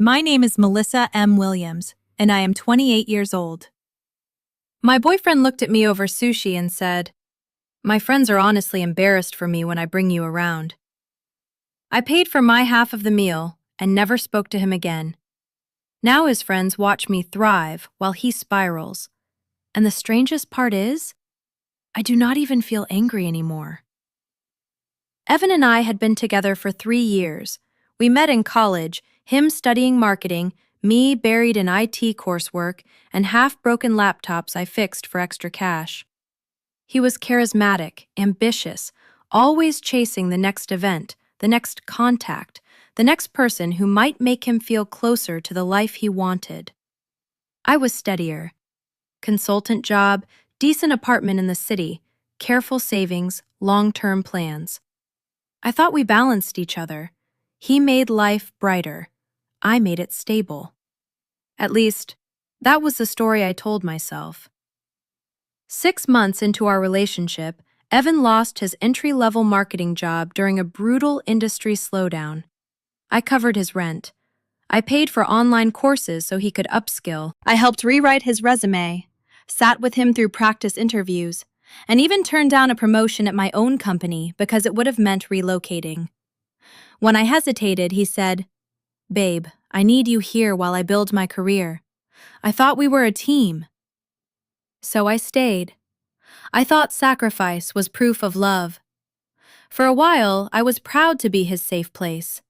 My name is Melissa M. Williams, and I am 28 years old. My boyfriend looked at me over sushi and said, "My friends are honestly embarrassed for me when I bring you around." I paid for my half of the meal and never spoke to him again. Now his friends watch me thrive while he spirals. And the strangest part is, I do not even feel angry anymore. Evan and I had been together for 3 years. We met in college, him studying marketing, me buried in IT coursework, and half-broken laptops I fixed for extra cash. He was charismatic, ambitious, always chasing the next event, the next contact, the next person who might make him feel closer to the life he wanted. I was steadier. Consultant job, decent apartment in the city, careful savings, long-term plans. I thought we balanced each other. He made life brighter. I made it stable. At least, that was the story I told myself. 6 months into our relationship, Evan lost his entry-level marketing job during a brutal industry slowdown. I covered his rent. I paid for online courses so he could upskill. I helped rewrite his resume, sat with him through practice interviews, and even turned down a promotion at my own company because it would have meant relocating. When I hesitated, he said, "Babe, I need you here while I build my career. I thought we were a team." So I stayed. I thought sacrifice was proof of love. For a while, I was proud to be his safe place.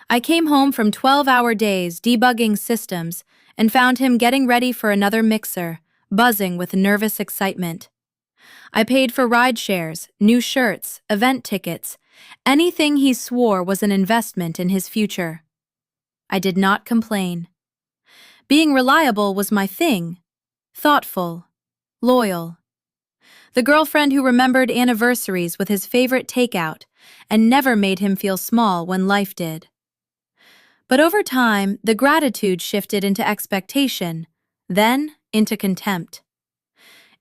I came home from 12-hour days debugging systems and found him getting ready for another mixer, buzzing with nervous excitement. I paid for ride shares, new shirts, event tickets, anything he swore was an investment in his future. I did not complain. Being reliable was my thing. Thoughtful, loyal. The girlfriend who remembered anniversaries with his favorite takeout and never made him feel small when life did. But over time, the gratitude shifted into expectation, then into contempt.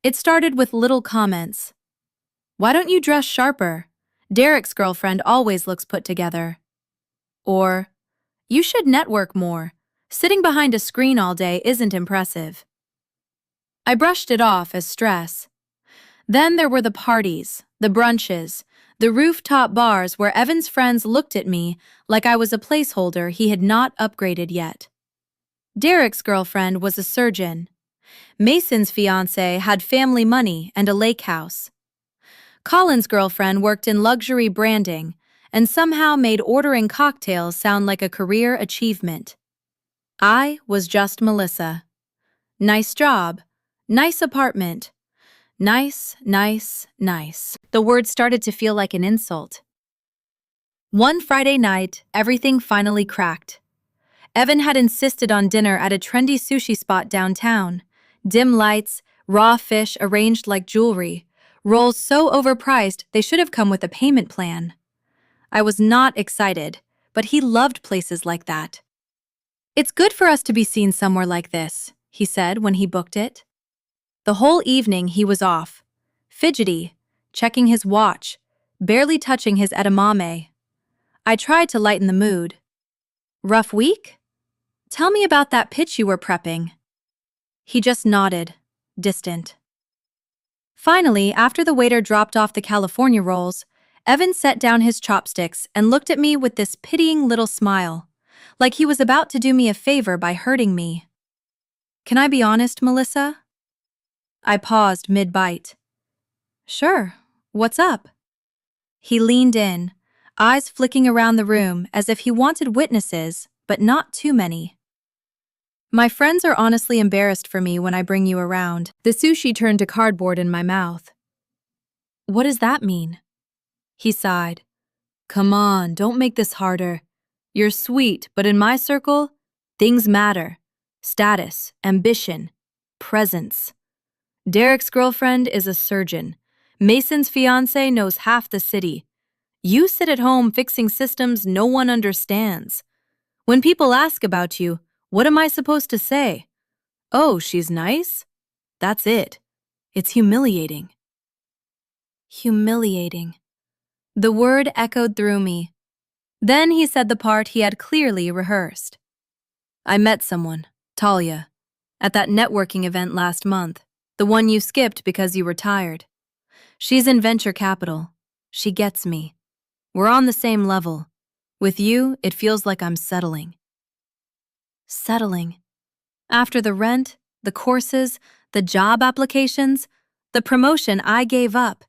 It started with little comments. "Why don't you dress sharper? Derek's girlfriend always looks put together." Or, "You should network more. Sitting behind a screen all day isn't impressive." I brushed it off as stress. Then there were the parties, the brunches, the rooftop bars where Evan's friends looked at me like I was a placeholder he had not upgraded yet. Derek's girlfriend was a surgeon. Mason's fiancé had family money and a lake house. Colin's girlfriend worked in luxury branding and somehow made ordering cocktails sound like a career achievement. I was just Melissa. Nice job, nice apartment, nice, nice, nice. The word started to feel like an insult. One Friday night, everything finally cracked. Evan had insisted on dinner at a trendy sushi spot downtown. Dim lights, raw fish arranged like jewelry, rolls so overpriced they should have come with a payment plan. I was not excited, but he loved places like that. "It's good for us to be seen somewhere like this," he said when he booked it. The whole evening he was off, fidgety, checking his watch, barely touching his edamame. I tried to lighten the mood. "Rough week? Tell me about that pitch you were prepping." He just nodded, distant. Finally, after the waiter dropped off the California rolls, Evan set down his chopsticks and looked at me with this pitying little smile, like he was about to do me a favor by hurting me. "Can I be honest, Melissa?" I paused mid-bite. "Sure, what's up?" He leaned in, eyes flicking around the room as if he wanted witnesses, but not too many. "My friends are honestly embarrassed for me when I bring you around." The sushi turned to cardboard in my mouth. "What does that mean?" He sighed. "Come on, don't make this harder. You're sweet, but in my circle, things matter. Status, ambition, presence. Derek's girlfriend is a surgeon. Mason's fiancé knows half the city. You sit at home fixing systems no one understands. When people ask about you, what am I supposed to say? Oh, she's nice? That's it. It's humiliating." Humiliating. The word echoed through me. Then he said the part he had clearly rehearsed. I met someone, Talia, at that networking event last month, the one you skipped because you were tired. She's in venture capital. She gets me. We're on the same level. With you, it feels like I'm settling. Settling. After the rent, the courses, the job applications, the promotion I gave up,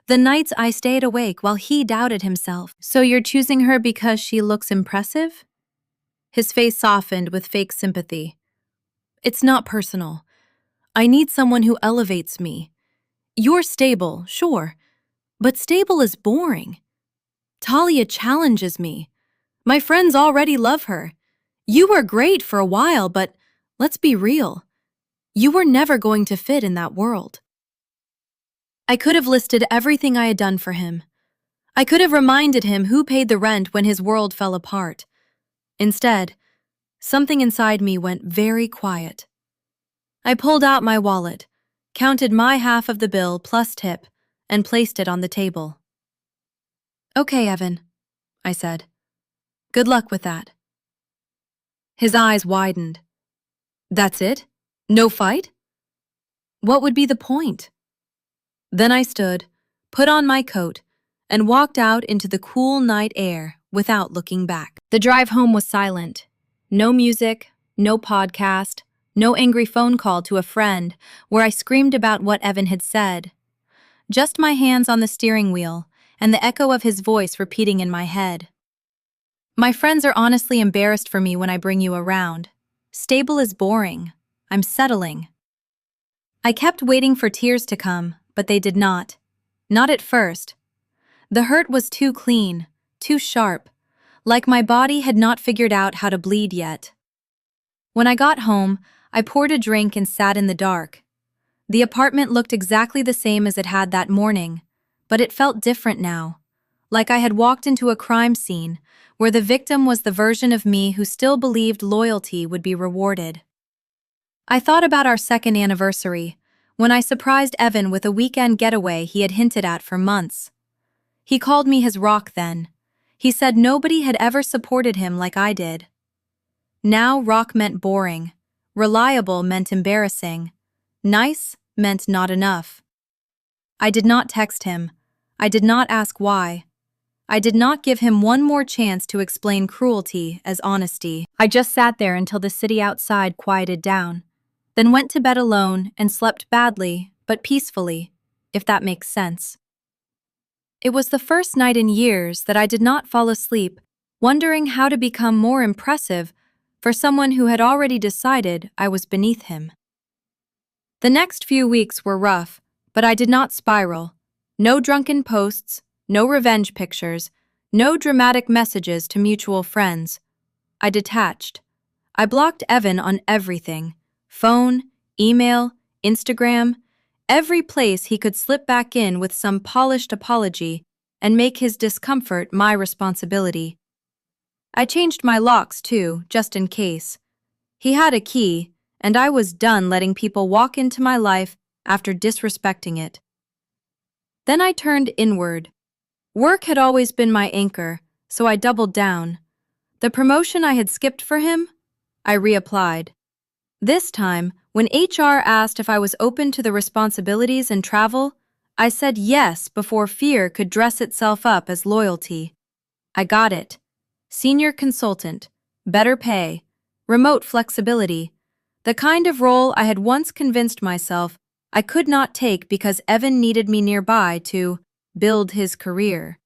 the nights I stayed awake while he doubted himself. So you're choosing her because she looks impressive? His face softened with fake sympathy. It's not personal. I need someone who elevates me. You're stable, sure, but stable is boring. Talia challenges me. My friends already love her. You were great for a while, but let's be real. You were never going to fit in that world. I could have listed everything I had done for him. I could have reminded him who paid the rent when his world fell apart. Instead, something inside me went very quiet. I pulled out my wallet, counted my half of the bill plus tip, and placed it on the table. Okay, Evan, I said. Good luck with that. His eyes widened. That's it? No fight? What would be the point? Then I stood, put on my coat, and walked out into the cool night air without looking back. The drive home was silent. No music, no podcast, no angry phone call to a friend where I screamed about what Evan had said. Just my hands on the steering wheel and the echo of his voice repeating in my head. My friends are honestly embarrassed for me when I bring you around. Stable is boring. I'm settling. I kept waiting for tears to come, but they did not. Not at first. The hurt was too clean, too sharp, like my body had not figured out how to bleed yet. When I got home, I poured a drink and sat in the dark. The apartment looked exactly the same as it had that morning, but it felt different now, like I had walked into a crime scene where the victim was the version of me who still believed loyalty would be rewarded. I thought about our second anniversary, when I surprised Evan with a weekend getaway he had hinted at for months. He called me his rock then. He said nobody had ever supported him like I did. Now rock meant boring, reliable meant embarrassing, nice meant not enough. I did not text him. I did not ask why. I did not give him one more chance to explain cruelty as honesty. I just sat there until the city outside quieted down, then went to bed alone and slept badly, but peacefully, if that makes sense. It was the first night in years that I did not fall asleep, wondering how to become more impressive for someone who had already decided I was beneath him. The next few weeks were rough, but I did not spiral. No drunken posts, no revenge pictures, no dramatic messages to mutual friends. I detached. I blocked Evan on everything: phone, email, Instagram, every place he could slip back in with some polished apology and make his discomfort my responsibility. I changed my locks too, just in case. He had a key, and I was done letting people walk into my life after disrespecting it. Then I turned inward. Work had always been my anchor, so I doubled down. The promotion I had skipped for him, I reapplied. This time, when HR asked if I was open to the responsibilities and travel, I said yes before fear could dress itself up as loyalty. I got it. Senior consultant, better pay, remote flexibility, the kind of role I had once convinced myself I could not take because Evan needed me nearby to build his career.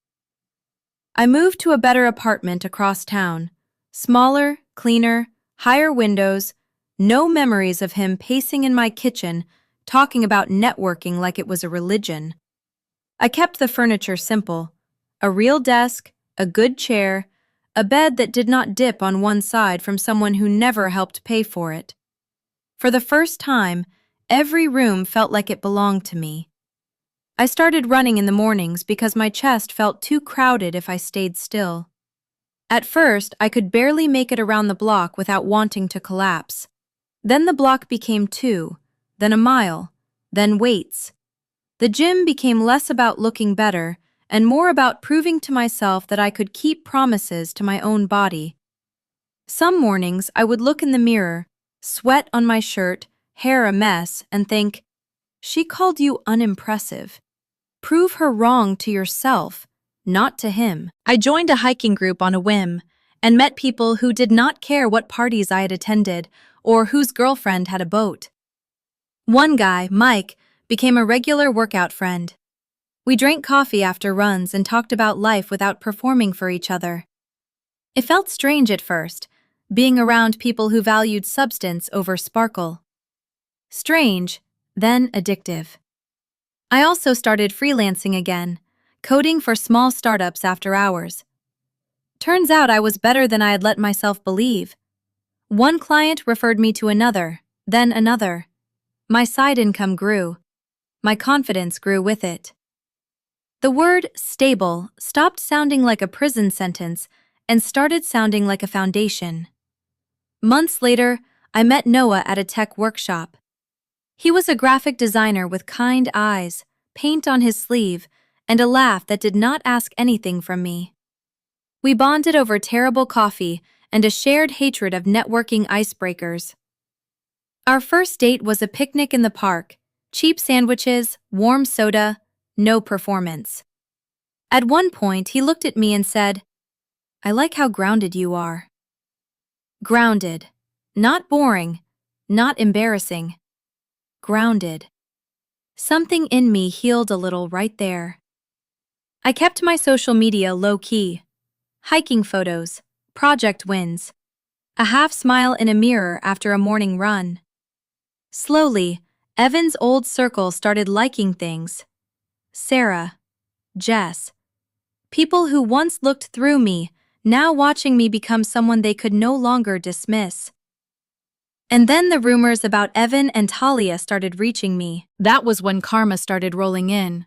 I moved to a better apartment across town. Smaller, cleaner, higher windows, no memories of him pacing in my kitchen, talking about networking like it was a religion. I kept the furniture simple: a real desk, a good chair, a bed that did not dip on one side from someone who never helped pay for it. For the first time, every room felt like it belonged to me. I started running in the mornings because my chest felt too crowded if I stayed still. At first, I could barely make it around the block without wanting to collapse. Then the block became 2, then a mile, then weights. The gym became less about looking better and more about proving to myself that I could keep promises to my own body. Some mornings I would look in the mirror, sweat on my shirt, hair a mess, and think, she called you unimpressive. Prove her wrong to yourself, not to him. I joined a hiking group on a whim and met people who did not care what parties I had attended or whose girlfriend had a boat. One guy, Mike, became a regular workout friend. We drank coffee after runs and talked about life without performing for each other. It felt strange at first, being around people who valued substance over sparkle. Strange, then addictive. I also started freelancing again, coding for small startups after hours. Turns out I was better than I had let myself believe. One client referred me to another, then another. My side income grew. My confidence grew with it. The word stable stopped sounding like a prison sentence and started sounding like a foundation. Months later, I met Noah at a tech workshop. He was a graphic designer with kind eyes, paint on his sleeve, and a laugh that did not ask anything from me. We bonded over terrible coffee and a shared hatred of networking icebreakers. Our first date was a picnic in the park, cheap sandwiches, warm soda, no performance. At one point, he looked at me and said, "I like how grounded you are." Grounded. Not boring, not embarrassing. Grounded. Something in me healed a little right there. I kept my social media low-key. Hiking photos, project wins, a half smile in a mirror after a morning run. Slowly, Evan's old circle started liking things. Sarah, Jess. People who once looked through me, now watching me become someone they could no longer dismiss. And then the rumors about Evan and Talia started reaching me. That was when karma started rolling in.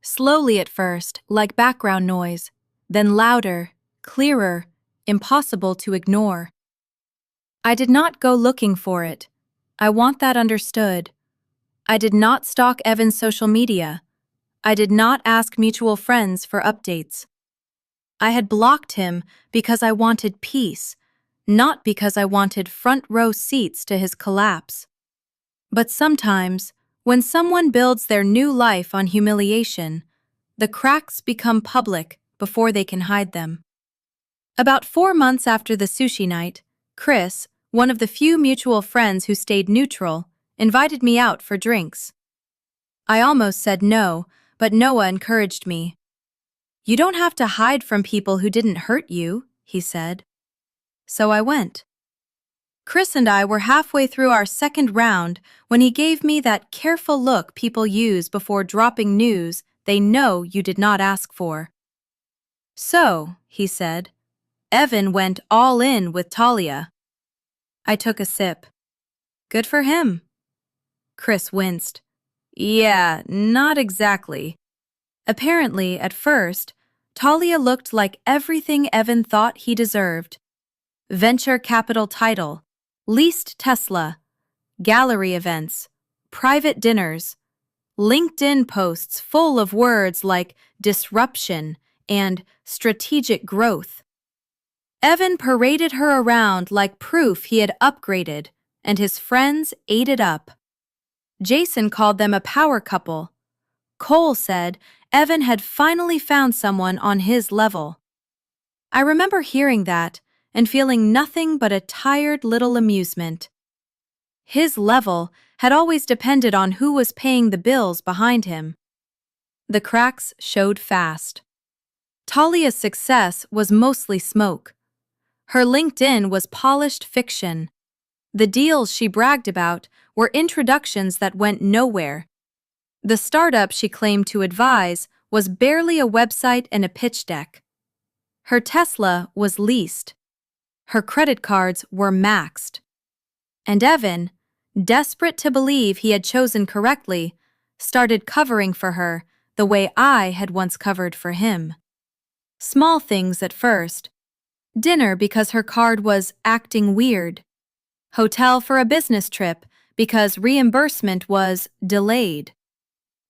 Slowly at first, like background noise, then louder, clearer, impossible to ignore. I did not go looking for it. I want that understood. I did not stalk Evan's social media. I did not ask mutual friends for updates. I had blocked him because I wanted peace, not because I wanted front row seats to his collapse. But sometimes, when someone builds their new life on humiliation, the cracks become public before they can hide them. About 4 months after the sushi night, Chris, one of the few mutual friends who stayed neutral, invited me out for drinks. I almost said no, but Noah encouraged me. "You don't have to hide from people who didn't hurt you," he said. So I went. Chris and I were halfway through our second round when he gave me that careful look people use before dropping news they know you did not ask for. "So," he said, "Evan went all in with Talia." I took a sip. "Good for him." Chris winced. "Yeah, not exactly." Apparently, at first, Talia looked like everything Evan thought he deserved. Venture capital title, leased Tesla, gallery events, private dinners, LinkedIn posts full of words like disruption and strategic growth. Evan paraded her around like proof he had upgraded, and his friends ate it up. Jason called them a power couple. Cole said Evan had finally found someone on his level. I remember hearing that and feeling nothing but a tired little amusement. His level had always depended on who was paying the bills behind him. The cracks showed fast. Talia's success was mostly smoke. Her LinkedIn was polished fiction. The deals she bragged about were introductions that went nowhere. The startup she claimed to advise was barely a website and a pitch deck. Her Tesla was leased. Her credit cards were maxed. And Evan, desperate to believe he had chosen correctly, started covering for her the way I had once covered for him. Small things at first. Dinner because her card was acting weird. Hotel for a business trip because reimbursement was delayed.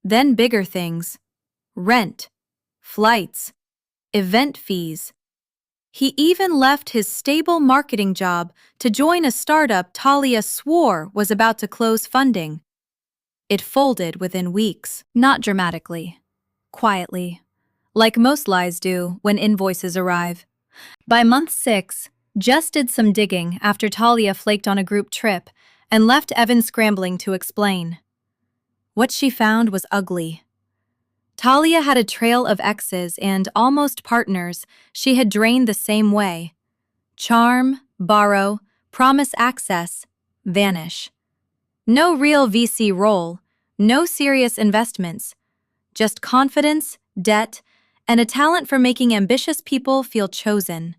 Then bigger things. Rent, flights, event fees. He even left his stable marketing job to join a startup Talia swore was about to close funding. It folded within weeks, not dramatically, quietly, like most lies do when invoices arrive. By month 6, Jess did some digging after Talia flaked on a group trip and left Evan scrambling to explain. What she found was ugly. Talia had a trail of exes and almost partners she had drained the same way. Charm, borrow, promise access, vanish. No real VC role, no serious investments, just confidence, debt, and a talent for making ambitious people feel chosen.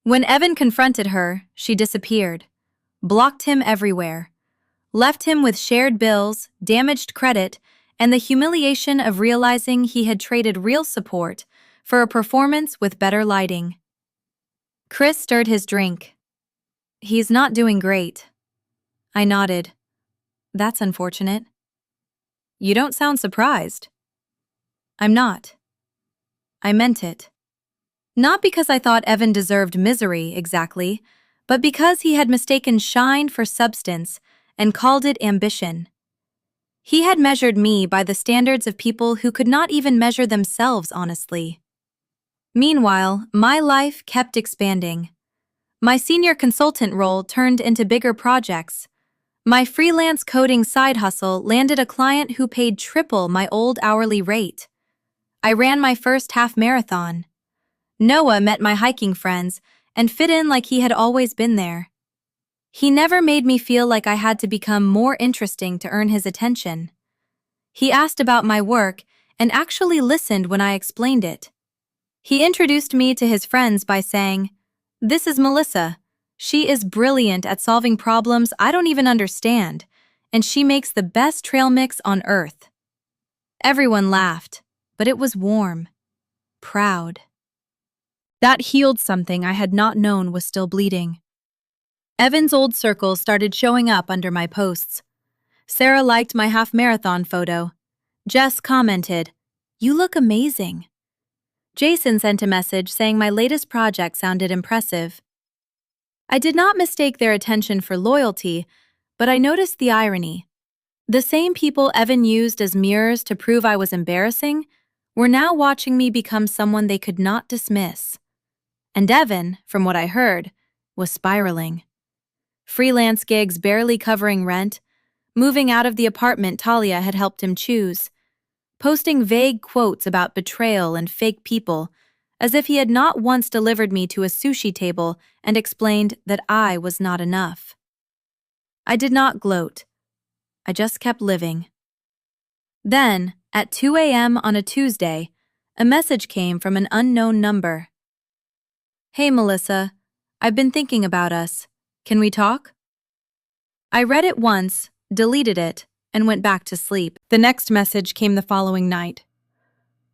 When Evan confronted her, she disappeared, blocked him everywhere, left him with shared bills, damaged credit, and the humiliation of realizing he had traded real support for a performance with better lighting. Chris stirred his drink. He's not doing great. I nodded. That's unfortunate. You don't sound surprised. I'm not. I meant it. Not because I thought Evan deserved misery, exactly, but because he had mistaken shine for substance and called it ambition. He had measured me by the standards of people who could not even measure themselves honestly. Meanwhile, my life kept expanding. My senior consultant role turned into bigger projects. My freelance coding side hustle landed a client who paid triple my old hourly rate. I ran my first half marathon. Noah met my hiking friends and fit in like he had always been there. He never made me feel like I had to become more interesting to earn his attention. He asked about my work and actually listened when I explained it. He introduced me to his friends by saying, "This is Melissa. She is brilliant at solving problems I don't even understand, and she makes the best trail mix on earth." Everyone laughed, but it was warm, proud. That healed something I had not known was still bleeding. Evan's old circles started showing up under my posts. Sarah liked my half-marathon photo. Jess commented, "You look amazing." Jason sent a message saying my latest project sounded impressive. I did not mistake their attention for loyalty, but I noticed the irony. The same people Evan used as mirrors to prove I was embarrassing were now watching me become someone they could not dismiss. And Evan, from what I heard, was spiraling. Freelance gigs barely covering rent, moving out of the apartment Talia had helped him choose, posting vague quotes about betrayal and fake people, as if he had not once delivered me to a sushi table and explained that I was not enough. I did not gloat. I just kept living. Then, at 2 a.m. on a Tuesday, a message came from an unknown number. "Hey, Melissa, I've been thinking about us. Can we talk?" I read it once, deleted it, and went back to sleep. The next message came the following night.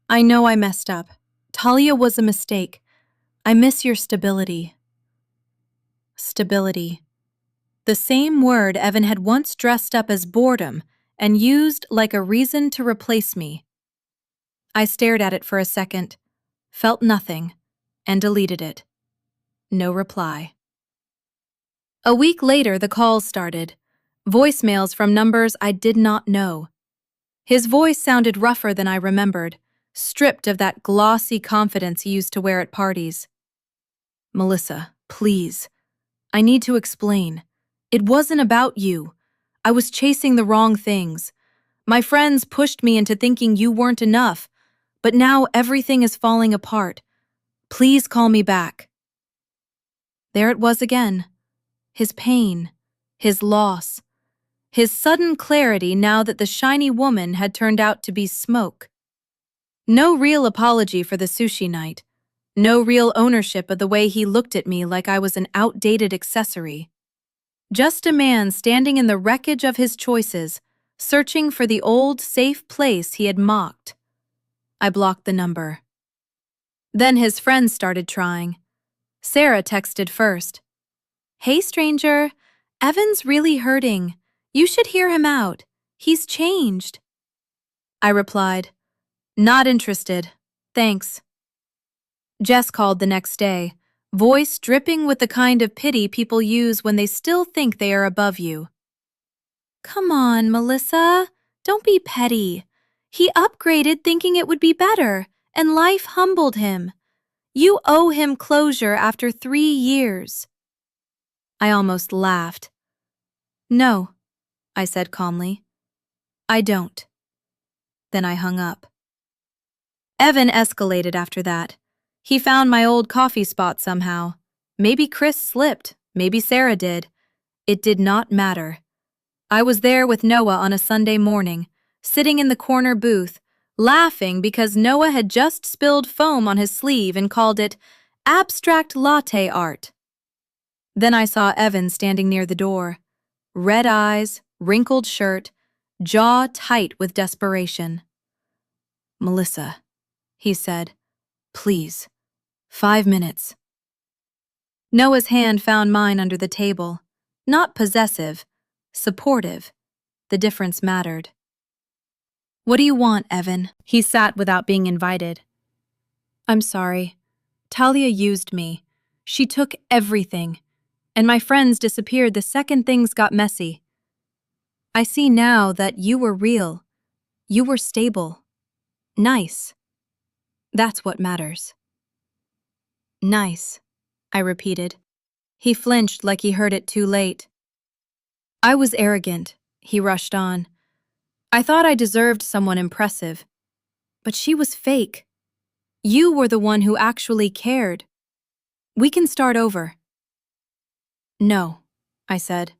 "I know I messed up. Talia was a mistake. I miss your stability." Stability. The same word Evan had once dressed up as boredom and used like a reason to replace me. I stared at it for a second, felt nothing, and deleted it. No reply. A week later, the calls started. Voicemails from numbers I did not know. His voice sounded rougher than I remembered, stripped of that glossy confidence he used to wear at parties. "Melissa, please. I need to explain. It wasn't about you. I was chasing the wrong things. My friends pushed me into thinking you weren't enough, but now everything is falling apart. Please call me back." There it was again. His pain, his loss, his sudden clarity now that the shiny woman had turned out to be smoke. No real apology for the sushi night. No real ownership of the way he looked at me like I was an outdated accessory. Just a man standing in the wreckage of his choices, searching for the old, safe place he had mocked. I blocked the number. Then his friends started trying. Sarah texted first. "Hey, stranger. Evan's really hurting. You should hear him out. He's changed." I replied, "Not interested. Thanks." Jess called the next day, voice dripping with the kind of pity people use when they still think they are above you. Come on, Melissa. Don't be petty. He upgraded thinking it would be better, and life humbled him. You owe him closure after 3 years. I almost laughed. No, I said calmly. I don't. Then I hung up. Evan escalated after that. He found my old coffee spot somehow. Maybe Chris slipped, maybe Sarah did. It did not matter. I was there with Noah on a Sunday morning, sitting in the corner booth, laughing because Noah had just spilled foam on his sleeve and called it abstract latte art. Then I saw Evan standing near the door. Red eyes, wrinkled shirt, jaw tight with desperation. Melissa, he said, please, 5 minutes. Noah's hand found mine under the table. Not possessive, supportive. The difference mattered. What do you want, Evan? He sat without being invited. I'm sorry. Talia used me. She took everything. And my friends disappeared the second things got messy. I see now that you were real. You were stable. Nice. That's what matters. Nice, I repeated. He flinched like he heard it too late. I was arrogant, he rushed on. I thought I deserved someone impressive. But she was fake. You were the one who actually cared. We can start over. No, I said.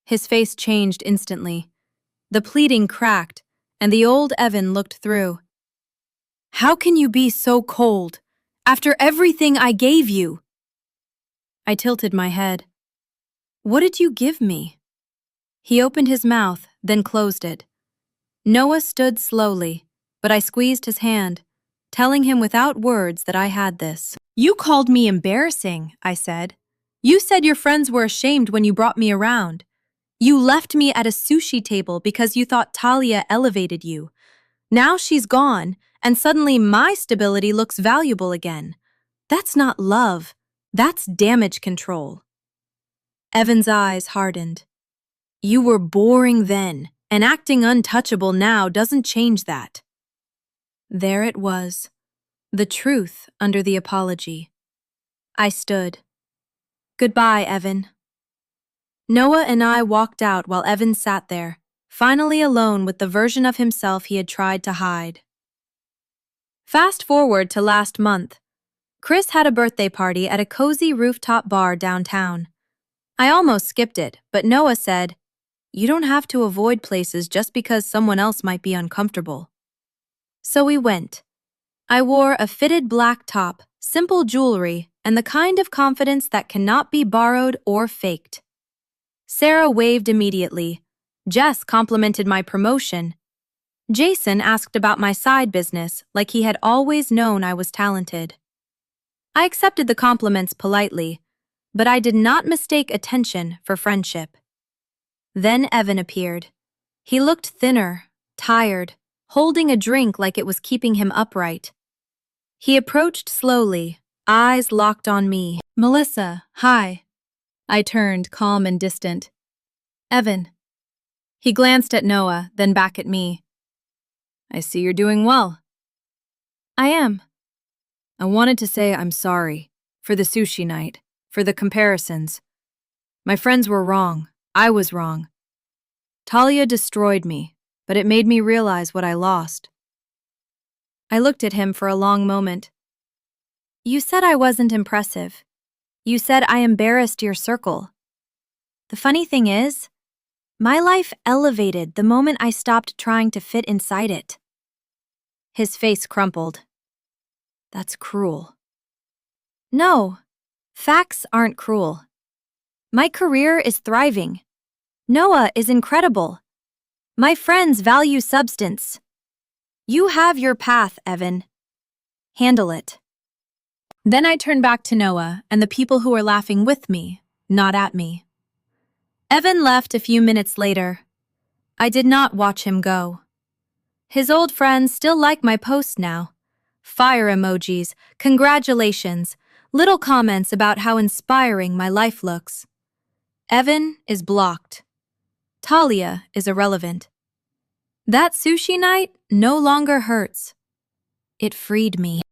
His face changed instantly. The pleading cracked, and the old Evan looked through. How can you be so cold, after everything I gave you? I tilted my head. What did you give me? He opened his mouth, then closed it. Noah stood slowly, but I squeezed his hand, telling him without words that I had this. You called me embarrassing, I said. You said your friends were ashamed when you brought me around. You left me at a sushi table because you thought Talia elevated you. Now she's gone, and suddenly my stability looks valuable again. That's not love. That's damage control. Evan's eyes hardened. You were boring then, and acting untouchable now doesn't change that. There it was. The truth under the apology. I stood. Goodbye, Evan. Noah and I walked out while Evan sat there, finally alone with the version of himself he had tried to hide. Fast forward to last month. Chris had a birthday party at a cozy rooftop bar downtown. I almost skipped it, but Noah said, You don't have to avoid places just because someone else might be uncomfortable. So we went. I wore a fitted black top, simple jewelry, and the kind of confidence that cannot be borrowed or faked. Sarah waved immediately. Jess complimented my promotion. Jason asked about my side business like he had always known I was talented. I accepted the compliments politely, but I did not mistake attention for friendship. Then Evan appeared. He looked thinner, tired, holding a drink like it was keeping him upright. He approached slowly, eyes locked on me. Melissa, hi. I turned, calm and distant. Evan. He glanced at Noah, then back at me. I see you're doing well. I am. I wanted to say I'm sorry for the sushi night, for the comparisons. My friends were wrong. I was wrong. Talia destroyed me, but it made me realize what I lost. I looked at him for a long moment. You said I wasn't impressive. You said I embarrassed your circle. The funny thing is, my life elevated the moment I stopped trying to fit inside it. His face crumpled. That's cruel. No, facts aren't cruel. My career is thriving. Noah is incredible. My friends value substance. You have your path, Evan. Handle it. Then I turned back to Noah and the people who were laughing with me, not at me. Evan left a few minutes later. I did not watch him go. His old friends still like my post now. fire emojis, congratulations, little comments about how inspiring my life looks. Evan is blocked. Talia is irrelevant. That sushi night no longer hurts. It freed me.